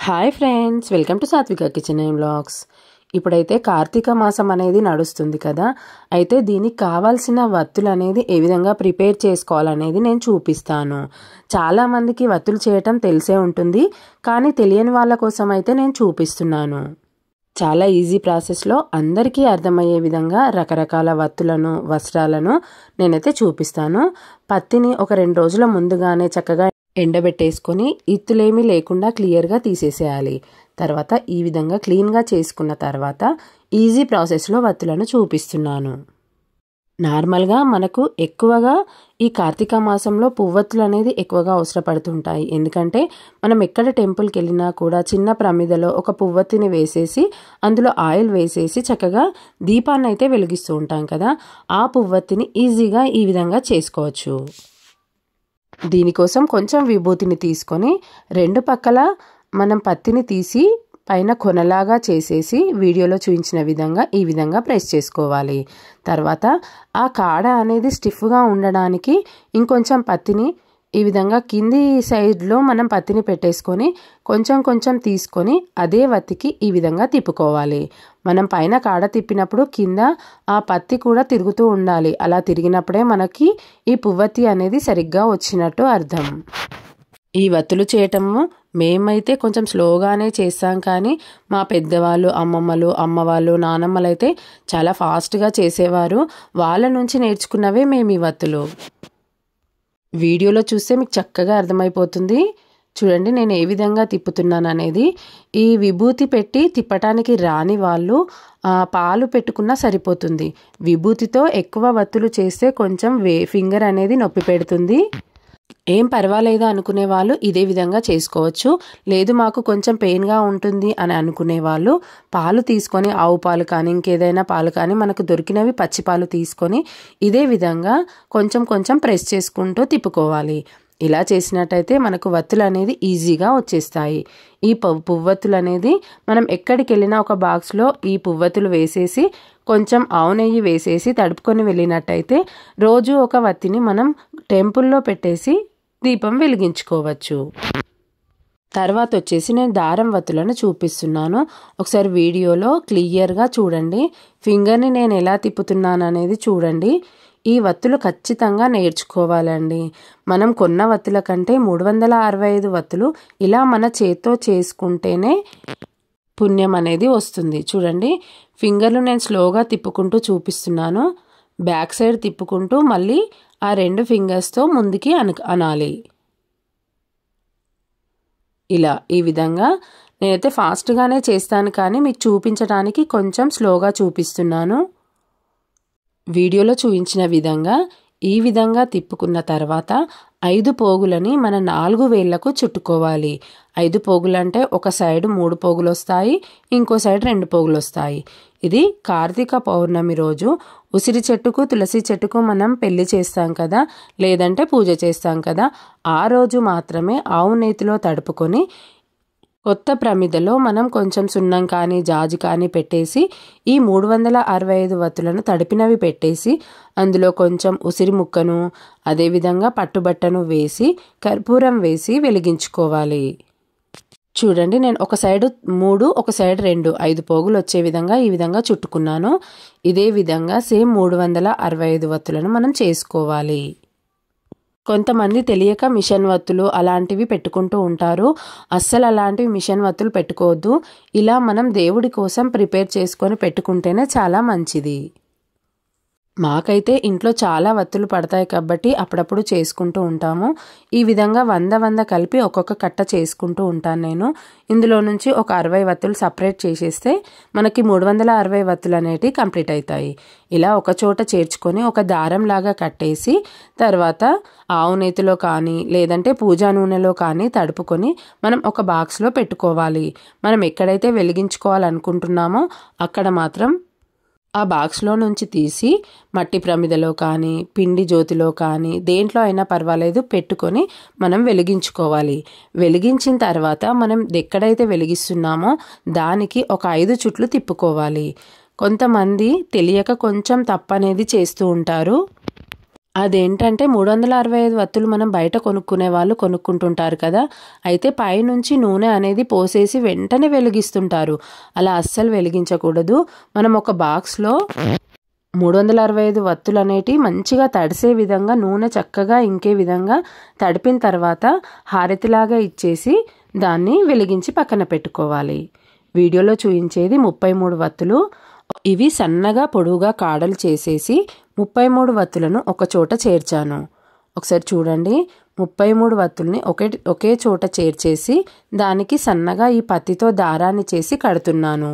Hi friends, welcome to సాత్విక kitchen and vlogs. ఇప్పుడైతే కార్తీక మాసం అనేది నడుస్తుంది కదా. అయితే దీనికి కావాల్సిన వత్తులు అనేది ఏ విధంగా ప్రిపేర్ చేసుకోవాలనేది నేను చూపిస్తాను. చాలామందికి వత్తులు చేయటం తెలిసే ఉంటుంది, కానీ తెలియని వాళ్ళ కోసం అయితే నేను చూపిస్తున్నాను. చాలా ఈజీ ప్రాసెస్లో అందరికీ అర్థమయ్యే విధంగా రకరకాల వత్తులను, వస్త్రాలను నేనైతే చూపిస్తాను. పత్తిని ఒక 2 రోజుల ముందుగానే చక్కగా ఎండబెట్టేసుకొని ఇత్తులేమీ లేకుండా క్లియర్గా తీసేసేయాలి. తర్వాత ఈ విధంగా క్లీన్గా చేసుకున్న తర్వాత ఈజీ ప్రాసెస్లో వత్తులను చూపిస్తున్నాను. నార్మల్గా మనకు ఎక్కువగా ఈ కార్తీక మాసంలో పువ్వొత్తులు అనేది ఎక్కువగా అవసరపడుతుంటాయి. ఎందుకంటే మనం ఎక్కడ టెంపుల్కి వెళ్ళినా కూడా చిన్న ప్రమిదలో ఒక పువ్వొత్తిని వేసేసి అందులో ఆయిల్ వేసేసి చక్కగా దీపాన్ని అయితే వెలిగిస్తూ ఉంటాం కదా. ఆ పువ్వొత్తిని ఈజీగా ఈ విధంగా చేసుకోవచ్చు. దీనికోసం కొంచెం విభూతిని తీసుకొని 2 పక్కల మనం పత్తిని తీసి పైన కొనలాగా చేసేసి వీడియోలో చూపించిన విధంగా ఈ విధంగా ప్రెస్ చేసుకోవాలి. తర్వాత ఆ కాడ అనేది స్టిఫ్గా ఉండడానికి ఇంకొంచెం పత్తిని ఈ విధంగా కింది సైడ్లో మనం పత్తిని పెట్టేసుకొని కొంచెం కొంచెం తీసుకొని అదే వత్తికి ఈ విధంగా తిప్పుకోవాలి. మనం పైన కాడ తిప్పినప్పుడు కింద ఆ పత్తి కూడా తిరుగుతూ ఉండాలి. అలా తిరిగినప్పుడే మనకి ఈ పువ్వత్తి అనేది సరిగ్గా వచ్చినట్టు అర్థం. ఈ వత్తులు చేయటము మేమైతే కొంచెం స్లోగానే చేస్తాం, కానీ మా పెద్దవాళ్ళు, అమ్మమ్మలు, అమ్మవాళ్ళు, నానమ్మలు అయితే చాలా ఫాస్ట్గా చేసేవారు. వాళ్ళ నుంచి నేర్చుకున్నవే మేము ఈ వత్తులు. వీడియోలో చూస్తే మీకు చక్కగా అర్థమైపోతుంది. చూడండి నేను ఏ విధంగా తిప్పుతున్నాను అనేది. ఈ విభూతి పెట్టి తిప్పటానికి రాని వాళ్ళు పాలు పెట్టుకున్నా సరిపోతుంది. విభూతితో ఎక్కువ వత్తులు చేస్తే కొంచెం ఫింగర్ అనేది నొప్పి పెడుతుంది. ఏం పర్వాలేదు అనుకునే వాళ్ళు ఇదే విధంగా చేసుకోవచ్చు. లేదు మాకు కొంచెం పెయిన్గా ఉంటుంది అని అనుకునే వాళ్ళు పాలు తీసుకొని, ఆవు పాలు కానీ ఇంకేదైనా పాలు కానీ మనకు దొరికినవి పచ్చి పాలు తీసుకొని ఇదే విధంగా కొంచెం కొంచెం ప్రెస్ చేసుకుంటూ తిప్పుకోవాలి. ఇలా చేసినట్టయితే మనకు వత్తులు అనేది ఈజీగా వచ్చేస్తాయి. ఈ పువ్వొత్తులు అనేది మనం ఎక్కడికి వెళ్ళినా ఒక బాక్స్లో ఈ పువ్వొత్తులు వేసేసి కొంచెం ఆవు నెయ్యి వేసేసి తడుపుకొని వెళ్ళినట్టయితే రోజు ఒక వత్తిని మనం టెంపుల్లో పెట్టేసి దీపం వెలిగించుకోవచ్చు. తర్వాత వచ్చేసి నేను దారం వత్తులను చూపిస్తున్నాను. ఒకసారి వీడియోలో క్లియర్గా చూడండి. ఫింగర్ని నేను ఎలా తిప్పుతున్నాను అనేది చూడండి. ఈ వత్తులు ఖచ్చితంగా నేర్చుకోవాలండి. మనం కొన్న వత్తుల కంటే 365 వత్తులు ఇలా మన చేత్తో చేసుకుంటేనే పుణ్యం అనేది వస్తుంది. చూడండి ఫింగర్లు నేను స్లోగా తిప్పుకుంటూ చూపిస్తున్నాను. బ్యాక్ సైడ్ తిప్పుకుంటూ మళ్ళీ ఆ 2 ఫింగర్స్తో ముందుకి అనాలి. ఇలా ఈ విధంగా నేనైతే ఫాస్ట్గానే చేస్తాను, కానీ మీకు చూపించడానికి కొంచెం స్లోగా చూపిస్తున్నాను. వీడియోలో చూపించిన విధంగా ఈ విధంగా తిప్పుకున్న తర్వాత 5 పోగులని మన 4 వేళ్లకు చుట్టుకోవాలి. 5 పోగులు అంటే ఒక సైడ్ 3 పోగులు వస్తాయి, ఇంకో సైడ్ 2 పోగులు వస్తాయి. ఇది కార్తీక పౌర్ణమి రోజు ఉసిరి చెట్టుకు, తులసి చెట్టుకు మనం పెళ్లి చేస్తాం కదా, లేదంటే పూజ చేస్తాం కదా, ఆ రోజు మాత్రమే ఆవు నేతిలో తడుపుకొని కొత్త ప్రమిదలో మనం కొంచెం సున్నం కానీ జాజి కానీ పెట్టేసి ఈ 365 వత్తులను తడిపినవి పెట్టేసి అందులో కొంచెం ఉసిరి ముక్కను అదేవిధంగా పట్టుబట్టను వేసి కర్పూరం వేసి వెలిగించుకోవాలి. చూడండి నేను ఒక సైడ్ 3, ఒక సైడ్ 2, 5 పోగులు వచ్చే విధంగా ఈ విధంగా చుట్టుకున్నాను. ఇదే విధంగా సేమ్ 365 వత్తులను మనం చేసుకోవాలి. కొంతమంది తెలియక మిషన్ వత్తులు అలాంటివి పెట్టుకుంటూ ఉంటారు. అస్సలు అలాంటివి మిషన్ వత్తులు పెట్టుకోవద్దు. ఇలా మనం దేవుడి కోసం ప్రిపేర్ చేసుకొని పెట్టుకుంటేనే చాలా మంచిది. మాకైతే ఇంట్లో చాలా వత్తులు పడతాయి కాబట్టి అప్పుడప్పుడు చేసుకుంటూ ఉంటాము. ఈ విధంగా 100 కలిపి ఒక్కొక్క కట్ట చేసుకుంటూ ఉంటాను నేను. ఇందులో నుంచి ఒక 60 వత్తులు సపరేట్ చేసేస్తే మనకి 360 వత్తులు అనేటివి కంప్లీట్ అవుతాయి. ఇలా ఒక చోట చేర్చుకొని ఒక దారం లాగా కట్టేసి తర్వాత ఆవు నేతిలో కానీ లేదంటే పూజా నూనెలో కానీ తడుపుకొని మనం ఒక బాక్స్లో పెట్టుకోవాలి. మనం ఎక్కడైతే వెలిగించుకోవాలనుకుంటున్నామో అక్కడ మాత్రం ఆ బాక్స్లో నుంచి తీసి మట్టి ప్రమిదలో కానీ పిండి జ్యోతిలో కానీ దేంట్లో అయినా పర్వాలేదు పెట్టుకొని మనం వెలిగించుకోవాలి. వెలిగించిన తర్వాత మనం ఎక్కడైతే వెలిగిస్తున్నామో దానికి ఒక 5 చుట్లు తిప్పుకోవాలి. కొంతమంది తెలియక కొంచెం తప్పనేది చేస్తూ ఉంటారు. అదేంటంటే 365 వత్తులు మనం బయట కొనుక్కునే వాళ్ళు కొనుక్కుంటుంటారు కదా, అయితే పైనుంచి నూనె అనేది పోసేసి వెంటనే వెలిగిస్తుంటారు. అలా అస్సలు వెలిగించకూడదు. మనం ఒక బాక్స్లో 365 వత్తులు అనేటి మంచిగా తడిసే విధంగా నూనె చక్కగా ఇంకే విధంగా తడిపిన తర్వాత హారతిలాగా ఇచ్చేసి దాన్ని వెలిగించి పక్కన పెట్టుకోవాలి. వీడియోలో చూపించేది 33 వత్తులు. ఇవి సన్నగా పొడవుగా కాడలు చేసేసి 33 వత్తులను ఒక చోట చేర్చాను. ఒకసారి చూడండి, 33 వత్తుల్ని ఒకే చోట చేర్చేసి దానికి సన్నగా ఈ పత్తితో దారాన్ని చేసి కడుతున్నాను.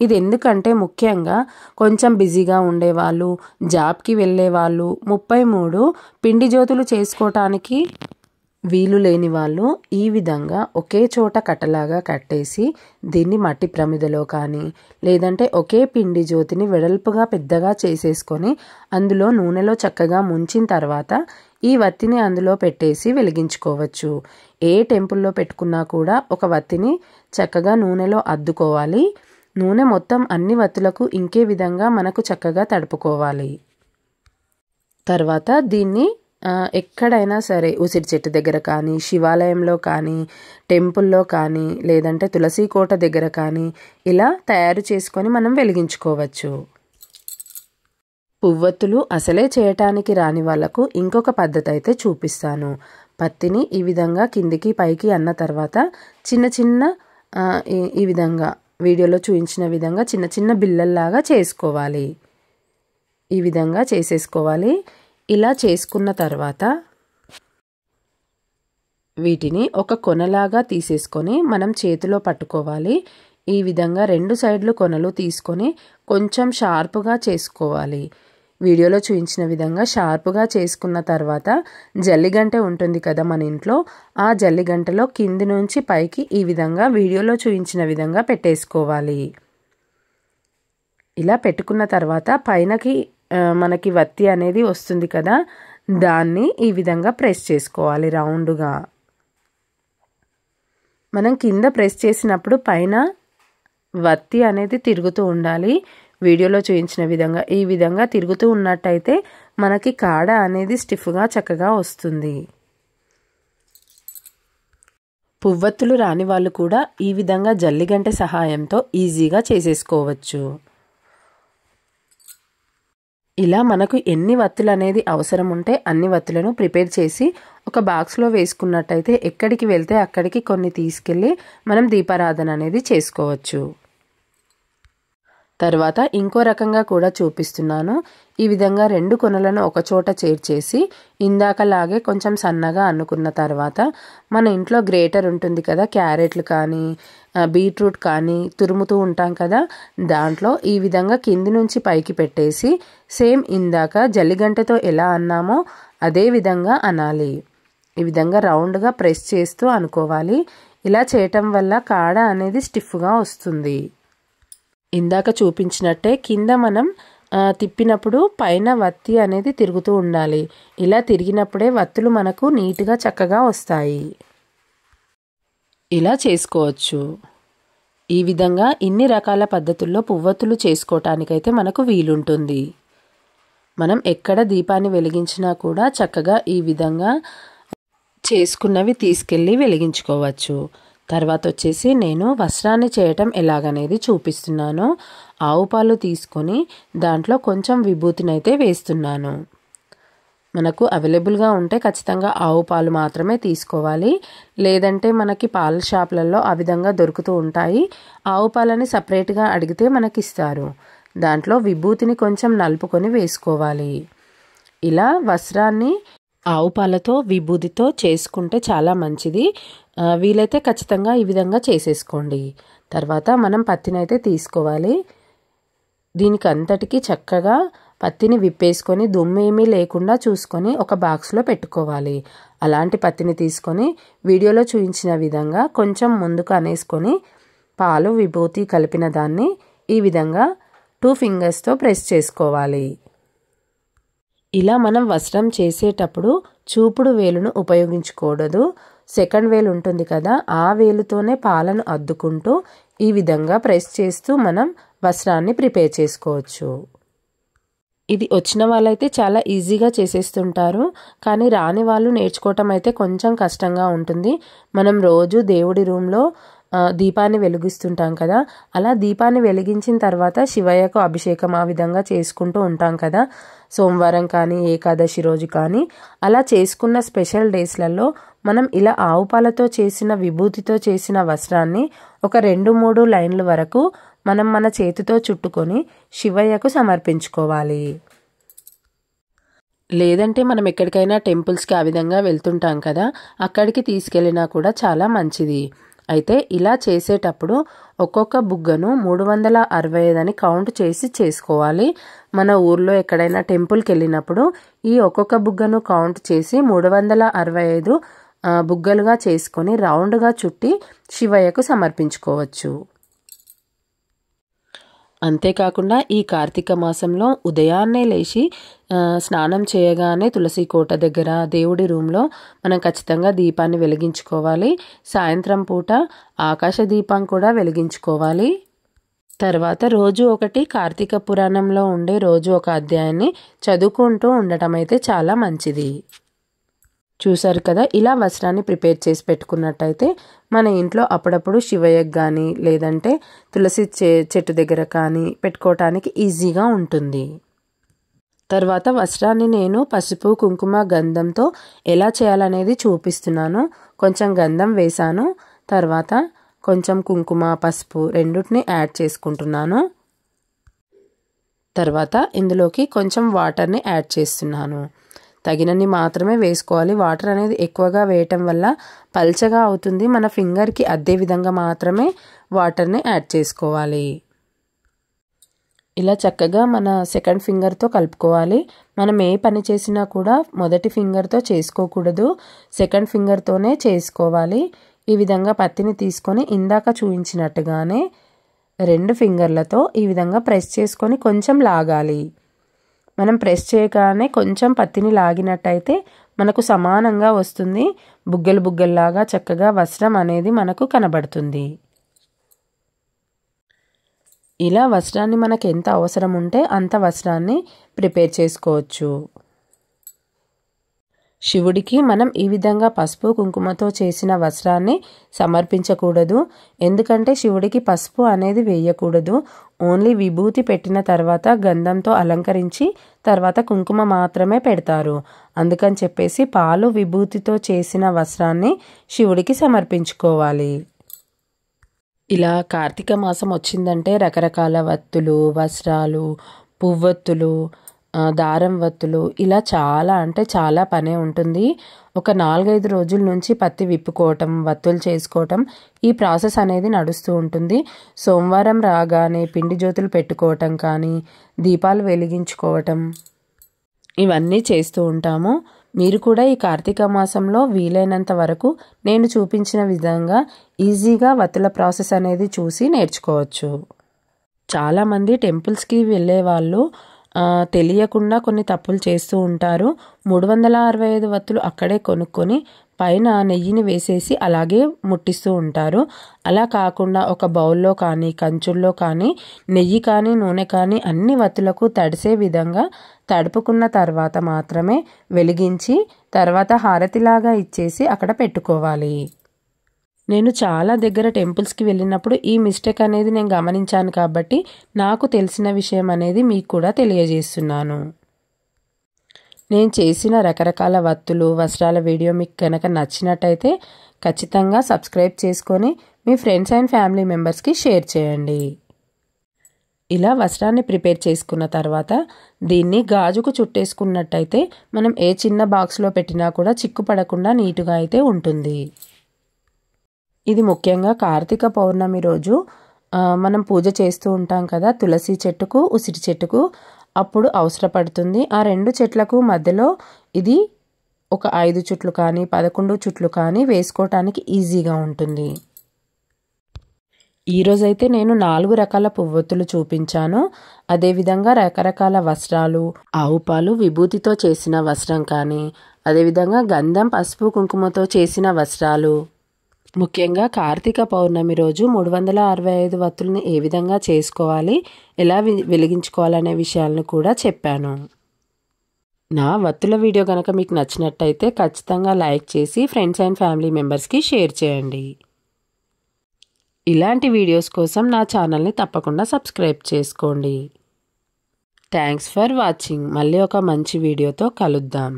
ఇది ఎందుకంటే ముఖ్యంగా కొంచెం బిజీగా ఉండేవాళ్ళు, జాబ్కి వెళ్ళేవాళ్ళు, 33 పిండి జ్యోతులు చేసుకోవటానికి వీలు లేని వాళ్ళు ఈ విధంగా ఒకే చోట కట్టలాగా కట్టేసి దీన్ని మట్టి ప్రమిదలో కానీ లేదంటే ఒకే పిండి జ్యోతిని వెడల్పుగా పెద్దగా చేసేసుకొని అందులో నూనెలో చక్కగా ముంచిన తర్వాత ఈ వత్తిని అందులో పెట్టేసి వెలిగించుకోవచ్చు. ఏ టెంపుల్లో పెట్టుకున్నా కూడా ఒక వత్తిని చక్కగా నూనెలో అద్దుకోవాలి. నూనె మొత్తం అన్ని వత్తులకు ఇంకే విధంగా మనకు చక్కగా తడుపుకోవాలి. తర్వాత దీన్ని ఎక్కడైనా సరే ఉసిరి చెట్టు దగ్గర కానీ, శివాలయంలో కానీ, టెంపుల్లో కానీ, లేదంటే తులసి కోట దగ్గర కానీ ఇలా తయారు చేసుకొని మనం వెలిగించుకోవచ్చు. పువ్వొత్తులు అసలే చేయటానికి రాని వాళ్ళకు ఇంకొక పద్ధతి అయితే చూపిస్తాను. పత్తిని ఈ విధంగా కిందికి పైకి అన్న తర్వాత చిన్న చిన్న ఈ విధంగా వీడియోలో చూపించిన విధంగా చిన్న చిన్న బిళ్ళల్లాగా చేసుకోవాలి. ఈ విధంగా చేసేసుకోవాలి. ఇలా చేసుకున్న తర్వాత వీటిని ఒక కొనలాగా తీసేసుకొని మనం చేతిలో పట్టుకోవాలి. ఈ విధంగా 2 సైడ్లు కొనలు తీసుకొని కొంచెం షార్పుగా చేసుకోవాలి. వీడియోలో చూపించిన విధంగా షార్పుగా చేసుకున్న తర్వాత జల్లిగంటె ఉంటుంది కదా మన ఇంట్లో, ఆ జల్లిగంటలో కింది నుంచి పైకి ఈ విధంగా వీడియోలో చూపించిన విధంగా పెట్టేసుకోవాలి. ఇలా పెట్టుకున్న తర్వాత పైనకి మనకి వత్తి అనేది వస్తుంది కదా, దాన్ని ఈ విధంగా ప్రెస్ చేసుకోవాలి రౌండ్గా. మనం కింద ప్రెస్ చేసినప్పుడు పైన వత్తి అనేది తిరుగుతూ ఉండాలి. వీడియోలో చూపించిన విధంగా ఈ విధంగా తిరుగుతూ ఉన్నట్టయితే మనకి కాడ అనేది స్టిఫ్గా చక్కగా వస్తుంది. పువ్వొత్తులు రాని వాళ్ళు కూడా ఈ విధంగా జల్లిగంటె సహాయంతో ఈజీగా చేసేసుకోవచ్చు. ఇలా మనకు ఎన్ని వత్తులు అనేది అవసరం ఉంటే అన్ని వత్తులను ప్రిపేర్ చేసి ఒక బాక్స్లో వేసుకున్నట్టయితే ఎక్కడికి వెళ్తే అక్కడికి కొన్ని తీసుకెళ్ళి మనం దీపారాధన అనేది చేసుకోవచ్చు. తర్వాత ఇంకో రకంగా కూడా చూపిస్తున్నాను. ఈ విధంగా 2 కొనలను ఒక చోట చేర్చేసి ఇందాకలాగే కొంచెం సన్నగా అన్నుకున్న తర్వాత మన ఇంట్లో గ్రేటర్ ఉంటుంది కదా, క్యారెట్లు కానీ బీట్రూట్ కానీ తురుముతూ ఉంటాం కదా, దాంట్లో ఈ విధంగా కింది నుంచి పైకి పెట్టేసి సేమ్ ఇందాక జల్లిగంటతో ఎలా అన్నామో అదే విధంగా అనాలి. ఈ విధంగా రౌండ్గా ప్రెస్ చేస్తూ అనుకోవాలి. ఇలా చేయటం వల్ల కాడ అనేది స్టిఫ్గా వస్తుంది. ఇందాక చూపించినట్టే కింద మనం తిప్పినప్పుడు పైన వత్తి అనేది తిరుగుతూ ఉండాలి. ఇలా తిరిగినప్పుడే వత్తులు మనకు నీట్గా చక్కగా వస్తాయి. ఇలా చేసుకోవచ్చు. ఈ విధంగా ఇన్ని రకాల పద్ధతుల్లో పువ్వొత్తులు చేసుకోవటానికైతే మనకు వీలుంటుంది. మనం ఎక్కడ దీపాన్ని వెలిగించినా కూడా చక్కగా ఈ విధంగా చేసుకున్నవి తీసుకెళ్ళి వెలిగించుకోవచ్చు. తర్వాత వచ్చేసి నేను వస్త్రాన్ని చేయటం ఎలాగనేది చూపిస్తున్నాను. ఆవు పాలు తీసుకొని దాంట్లో కొంచెం విభూతినైతే వేస్తున్నాను. మనకు అవైలబుల్గా ఉంటే ఖచ్చితంగా ఆవు పాలు మాత్రమే తీసుకోవాలి. లేదంటే మనకి పాల షాపులలో ఆ విధంగా దొరుకుతూ ఉంటాయి. ఆవు పాలని సపరేట్గా అడిగితే మనకి ఇస్తారు. దాంట్లో విభూతిని కొంచెం నలుపుకొని వేసుకోవాలి. ఇలా వస్త్రాన్ని ఆవు పాలతో విభూతితో చేసుకుంటే చాలా మంచిది. వీలైతే ఖచ్చితంగా ఈ విధంగా చేసేసుకోండి. తర్వాత మనం పత్తినైతే తీసుకోవాలి. దీనికి అంతటికి చక్కగా పత్తిని విప్పేసుకొని దుమ్మేమీ లేకుండా చూసుకొని ఒక బాక్స్లో పెట్టుకోవాలి. అలాంటి పత్తిని తీసుకొని వీడియోలో చూపించిన విధంగా కొంచెం ముందుకు అనేసుకొని పాలు విభూతి కలిపిన దాన్ని ఈ విధంగా 2 ఫింగర్స్తో ప్రెస్ చేసుకోవాలి. ఇలా మనం వస్త్రం చేసేటప్పుడు చూపుడు వేలును ఉపయోగించకూడదు. సెకండ్ వేలు ఉంటుంది కదా, ఆ వేలుతోనే పాలను అద్దుకుంటూ ఈ విధంగా ప్రెస్ చేస్తూ మనం వస్త్రాన్ని ప్రిపేర్ చేసుకోవచ్చు. ఇది వచ్చిన వాళ్ళైతే చాలా ఈజీగా చేసేస్తుంటారు, కానీ రాని వాళ్ళు నేర్చుకోవటం అయితే కొంచెం కష్టంగా ఉంటుంది. మనం రోజు దేవుడి రూమ్లో దీపాన్ని వెలిగిస్తుంటాం కదా, అలా దీపాన్ని వెలిగించిన తర్వాత శివయ్యకు అభిషేకం ఆ విధంగా చేసుకుంటూ ఉంటాం కదా, సోమవారం కానీ ఏకాదశి రోజు కానీ. అలా చేసుకున్న స్పెషల్ డేస్లలో మనం ఇలా ఆవు పాలతో చేసిన విభూతితో చేసిన వస్త్రాన్ని ఒక 2-3 లైన్ల వరకు మనం మన చేతితో చుట్టుకొని శివయ్యకు సమర్పించుకోవాలి. లేదంటే మనం ఎక్కడికైనా టెంపుల్స్కి ఆ విధంగా వెళ్తుంటాం కదా, అక్కడికి తీసుకెళ్ళినా కూడా చాలా మంచిది. అయితే ఇలా చేసేటప్పుడు ఒక్కొక్క బుగ్గను 365 అని కౌంట్ చేసి చేసుకోవాలి. మన ఊర్లో ఎక్కడైనా టెంపుల్కి వెళ్ళినప్పుడు ఈ ఒక్కొక్క బుగ్గను కౌంట్ చేసి 365 బుగ్గలుగా చేసుకొని రౌండ్గా చుట్టి శివయ్యకు సమర్పించుకోవచ్చు. అంతేకాకుండా ఈ కార్తీక మాసంలో ఉదయాన్నే లేచి స్నానం చేయగానే తులసి కోట దగ్గర దేవుడి రూమ్లో మనం ఖచ్చితంగా దీపాన్ని వెలిగించుకోవాలి. సాయంత్రం పూట ఆకాశ దీపం కూడా వెలిగించుకోవాలి. తర్వాత రోజు ఒకటి కార్తీక పురాణంలో ఉండే రోజు ఒక అధ్యాయాన్ని చదువుకుంటూ ఉండటం అయితే చాలా మంచిది. చూసారు కదా, ఇలా వస్త్రాన్ని ప్రిపేర్ చేసి పెట్టుకున్నట్టయితే మన ఇంట్లో అప్పుడప్పుడు శివయ్యకు కానీ లేదంటే తులసి చెట్టు దగ్గర కానీ పెట్టుకోవటానికి ఈజీగా ఉంటుంది. తర్వాత వస్త్రాన్ని నేను పసుపు కుంకుమ గంధంతో ఎలా చేయాలనేది చూపిస్తున్నాను. కొంచెం గంధం వేసాను, తర్వాత కొంచెం కుంకుమ పసుపు రెండుటిని యాడ్ చేసుకుంటున్నాను. తర్వాత ఇందులోకి కొంచెం వాటర్ని యాడ్ చేస్తున్నాను. తగినన్ని మాత్రమే వేసుకోవాలి. వాటర్ అనేది ఎక్కువగా వేయటం వల్ల పల్చగా అవుతుంది. మన ఫింగర్కి అద్దే విధంగా మాత్రమే వాటర్ని యాడ్ చేసుకోవాలి. ఇలా చక్కగా మన సెకండ్ ఫింగర్తో కలుపుకోవాలి. మనం ఏ పని చేసినా కూడా మొదటి ఫింగర్తో చేసుకోకూడదు, సెకండ్ ఫింగర్తోనే చేసుకోవాలి. ఈ విధంగా పత్తిని తీసుకొని ఇందాక చూపించినట్టుగానే 2 ఫింగర్లతో ఈ విధంగా ప్రెస్ చేసుకొని కొంచెం లాగాలి. మనం ప్రెస్ చేయగానే కొంచెం పత్తిని లాగినట్టయితే మనకు సమానంగా వస్తుంది. బుగ్గల్లాగా చక్కగా వస్త్రం అనేది మనకు కనబడుతుంది. ఇలా వస్త్రాన్ని మనకు ఎంత అవసరం ఉంటే అంత వస్త్రాన్ని ప్రిపేర్ చేసుకోవచ్చు. శివుడికి మనం ఈ విధంగా పసుపు కుంకుమతో చేసిన వస్త్రాన్ని సమర్పించకూడదు. ఎందుకంటే శివుడికి పసుపు అనేది వేయకూడదు. ఓన్లీ విభూతి పెట్టిన తర్వాత గంధంతో అలంకరించి తర్వాత కుంకుమ మాత్రమే పెడతారు. అందుకని చెప్పేసి పాలు విభూతితో చేసిన వస్త్రాన్ని శివుడికి సమర్పించుకోవాలి. ఇలా కార్తీక మాసం వచ్చిందంటే రకరకాల వత్తులు, వస్త్రాలు, పువ్వొత్తులు, దారం వత్తులు ఇలా చాలా అంటే చాలా పనే ఉంటుంది. ఒక 4-5 రోజుల నుంచి పత్తి విప్పుకోవటం, వత్తులు చేసుకోవటం ఈ ప్రాసెస్ అనేది నడుస్తూ ఉంటుంది. సోమవారం రాగానే పిండి జ్యోతులు పెట్టుకోవటం కానీ దీపాలు వెలిగించుకోవటం ఇవన్నీ చేస్తూ ఉంటాము. మీరు కూడా ఈ కార్తీక మాసంలో వీలైనంత వరకు నేను చూపించిన విధంగా ఈజీగా వత్తుల ప్రాసెస్ అనేది చూసి నేర్చుకోవచ్చు. చాలామంది టెంపుల్స్కి వెళ్ళే వాళ్ళు తెలియకుండా కొన్ని తప్పులు చేస్తూ ఉంటారు. 365 వత్తులు అక్కడే కొనుక్కొని పైన నెయ్యిని వేసేసి అలాగే ముట్టిస్తూ ఉంటారు. అలా కాకుండా ఒక బౌల్లో కానీ కంచుల్లో కానీ నెయ్యి కానీ నూనె కానీ అన్ని వత్తులకు తడిసే విధంగా తడుపుకున్న తర్వాత మాత్రమే వెలిగించి తర్వాత హారతిలాగా ఇచ్చేసి అక్కడ పెట్టుకోవాలి. నేను చాలా దగ్గర టెంపుల్స్కి వెళ్ళినప్పుడు ఈ మిస్టేక్ అనేది నేను గమనించాను కాబట్టి నాకు తెలిసిన విషయం అనేది మీకు కూడా తెలియజేస్తున్నాను. నేను చేసిన రకరకాల వత్తులు వస్త్రాల వీడియో మీకు కనుక నచ్చినట్టయితే ఖచ్చితంగా సబ్స్క్రైబ్ చేసుకొని మీ ఫ్రెండ్స్ అండ్ ఫ్యామిలీ మెంబర్స్కి షేర్ చేయండి. ఇలా వస్త్రాన్ని ప్రిపేర్ చేసుకున్న తర్వాత దీన్ని గాజుకు చుట్టేసుకున్నట్టయితే మనం ఏ చిన్న బాక్స్లో పెట్టినా కూడా చిక్కుపడకుండా నీటుగా అయితే ఉంటుంది. ఇది ముఖ్యంగా కార్తీక పౌర్ణమి రోజు మనం పూజ చేస్తూ ఉంటాం కదా, తులసి చెట్టుకు ఉసిరి చెట్టుకు అప్పుడు అవసరపడుతుంది. ఆ 2 చెట్లకు మధ్యలో ఇది ఒక 5 చుట్లు కానీ 11 చుట్లు కానీ వేసుకోవటానికి ఈజీగా ఉంటుంది. ఈరోజైతే నేను 4 రకాల పువ్వొత్తులు చూపించాను. అదేవిధంగా రకరకాల వస్త్రాలు, ఆవు పాలు విభూతితో చేసిన వస్త్రం కానీ అదేవిధంగా గంధం పసుపు కుంకుమతో చేసిన వస్త్రాలు, ముఖ్యంగా కార్తీక పౌర్ణమి రోజు 365 వత్తుల్ని ఏ విధంగా చేసుకోవాలి, ఎలా వెలిగించుకోవాలనే విషయాలను కూడా చెప్పాను. నా వత్తుల వీడియో కనుక మీకు నచ్చినట్టయితే ఖచ్చితంగా లైక్ చేసి ఫ్రెండ్స్ అండ్ ఫ్యామిలీ మెంబర్స్కి షేర్ చేయండి. ఇలాంటి వీడియోస్ కోసం నా ఛానల్ని తప్పకుండా సబ్స్క్రైబ్ చేసుకోండి. Thanks for watching. మళ్ళీ ఒక మంచి వీడియోతో కలుద్దాం.